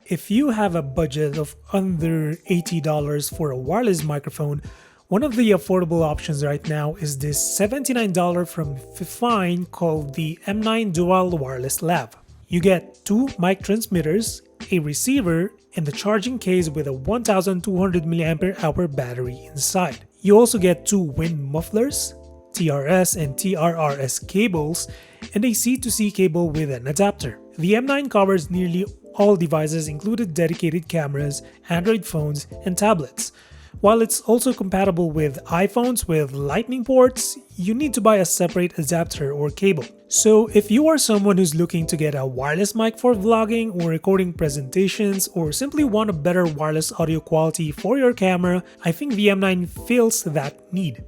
If you have a budget of under $80 for a wireless microphone, one of the affordable options right now is this $79 from Fifine called the M9 Dual Wireless Lav. You get two mic transmitters, a receiver, and the charging case with a 1200 mAh battery inside. You also get two wind mufflers, TRS and TRRS cables, and a C2C cable with an adapter. The M9 covers nearly all devices including dedicated cameras, Android phones, and tablets. While it's also compatible with iPhones with lightning ports, you need to buy a separate adapter or cable. So if you are someone who's looking to get a wireless mic for vlogging or recording presentations, or simply want a better wireless audio quality for your camera, I think the M9 fills that need.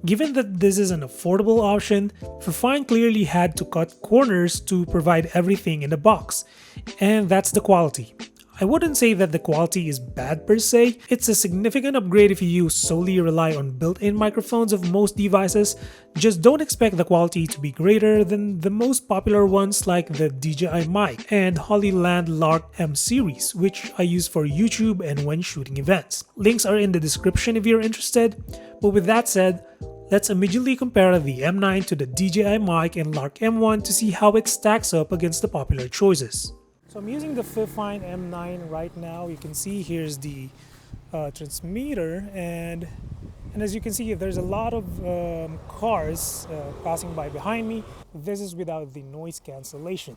Given that this is an affordable option, Fifine clearly had to cut corners to provide everything in the box, and that's the quality. I wouldn't say that the quality is bad per se, it's a significant upgrade if you solely rely on built-in microphones of most devices. Just don't expect the quality to be greater than the most popular ones like the DJI mic and Hollyland Lark M series, which I use for YouTube and when shooting events. Links are in the description if you're interested, but with that said, let's immediately compare the M9 to the DJI mic and Lark M1 to see how it stacks up against the popular choices. So I'm using the Fifine M9 right now. You can see here's the transmitter, and as you can see, there's a lot of cars passing by behind me. This is without the noise cancellation.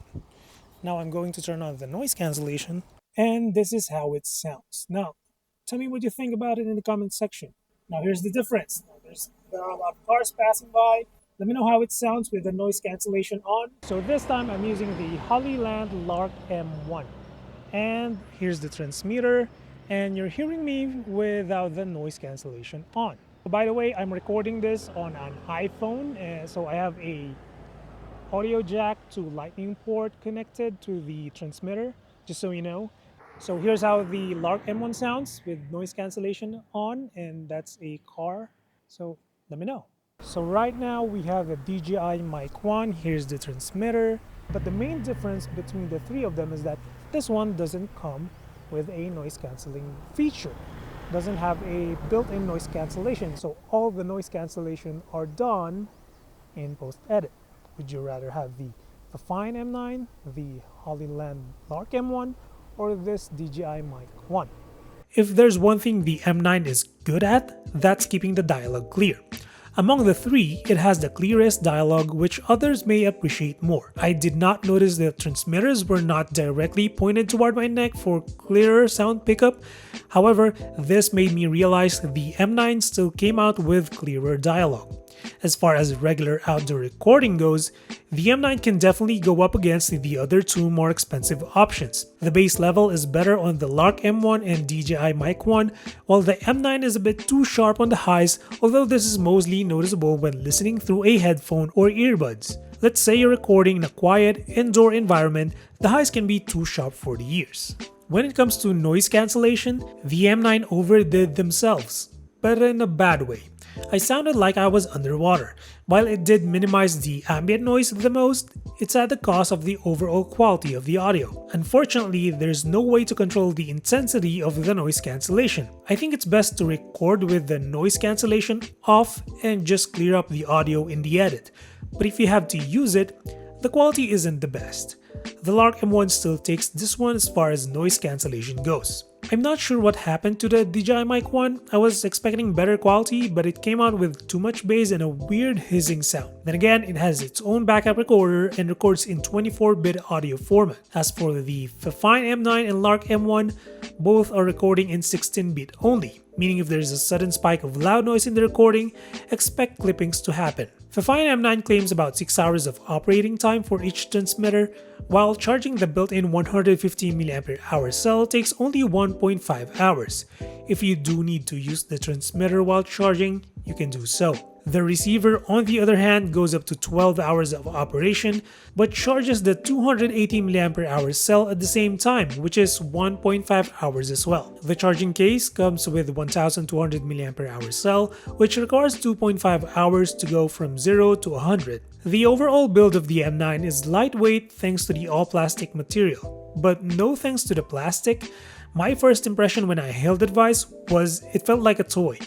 Now I'm going to turn on the noise cancellation, and this is how it sounds. Now, tell me what you think about it in the comment section. Now here's the difference. There are a lot of cars passing by. Let me know how it sounds with the noise cancellation on. So this time I'm using the Hollyland Lark M1. And here's the transmitter, and you're hearing me without the noise cancellation on. By the way, I'm recording this on an iPhone, so I have a audio jack to lightning port connected to the transmitter, just so you know. So here's how the Lark M1 sounds with noise cancellation on, and that's a car. So let me know. So right now we have a DJI Mic 1, here's the transmitter, but the main difference between the three of them is that this one doesn't come with a noise cancelling feature, doesn't have a built-in noise cancellation, so all the noise cancellation are done in post-edit. Would you rather have the Fifine M9, the Hollyland Lark M1, or this DJI Mic 1? If there's one thing the M9 is good at, that's keeping the dialogue clear. Among the three, it has the clearest dialogue, which others may appreciate more. I did not notice the transmitters were not directly pointed toward my neck for clearer sound pickup. However, this made me realize the M9 still came out with clearer dialogue. As far as regular outdoor recording goes, the M9 can definitely go up against the other two more expensive options. The bass level is better on the Lark M1 and DJI Mic 1, while the M9 is a bit too sharp on the highs, although this is mostly noticeable when listening through a headphone or earbuds. Let's say you're recording in a quiet, indoor environment, the highs can be too sharp for the ears. When it comes to noise cancellation, the M9 overdid themselves, but in a bad way. I sounded like I was underwater. While it did minimize the ambient noise the most, it's at the cost of the overall quality of the audio. Unfortunately, there's no way to control the intensity of the noise cancellation. I think it's best to record with the noise cancellation off and just clear up the audio in the edit. But if you have to use it, the quality isn't the best. The Lark M1 still takes this one as far as noise cancellation goes. I'm not sure what happened to the DJI Mic 1, I was expecting better quality, but it came out with too much bass and a weird hissing sound. Then again, it has its own backup recorder and records in 24-bit audio format. As for the Fifine M9 and Lark M1, both are recording in 16-bit only, meaning if there's a sudden spike of loud noise in the recording, expect clippings to happen. Fifine M9 claims about 6 hours of operating time for each transmitter, while charging the built-in 150 mAh cell takes only 1.5 hours. If you do need to use the transmitter while charging, you can do so. The receiver, on the other hand, goes up to 12 hours of operation, but charges the 280 mAh cell at the same time, which is 1.5 hours as well. The charging case comes with 1200 mAh cell, which requires 2.5 hours to go from 0 to 100. The overall build of the M9 is lightweight thanks to the all-plastic material, but no thanks to the plastic, my first impression when I held the device was it felt like a toy.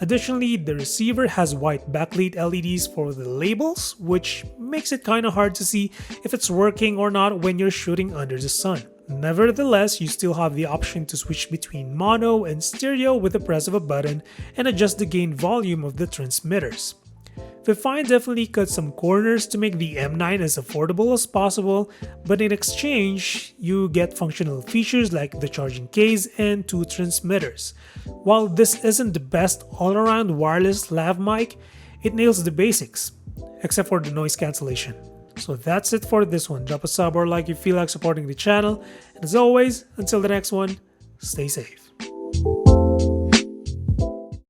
Additionally, the receiver has white backlit LEDs for the labels, which makes it kinda hard to see if it's working or not when you're shooting under the sun. Nevertheless, you still have the option to switch between mono and stereo with the press of a button and adjust the gain volume of the transmitters. Fifine definitely cut some corners to make the M9 as affordable as possible, but in exchange, you get functional features like the charging case and 2 transmitters. While this isn't the best all-around wireless lav mic, it nails the basics, except for the noise cancellation. So that's it for this one. Drop a sub or like if you feel like supporting the channel, and as always, until the next one, stay safe.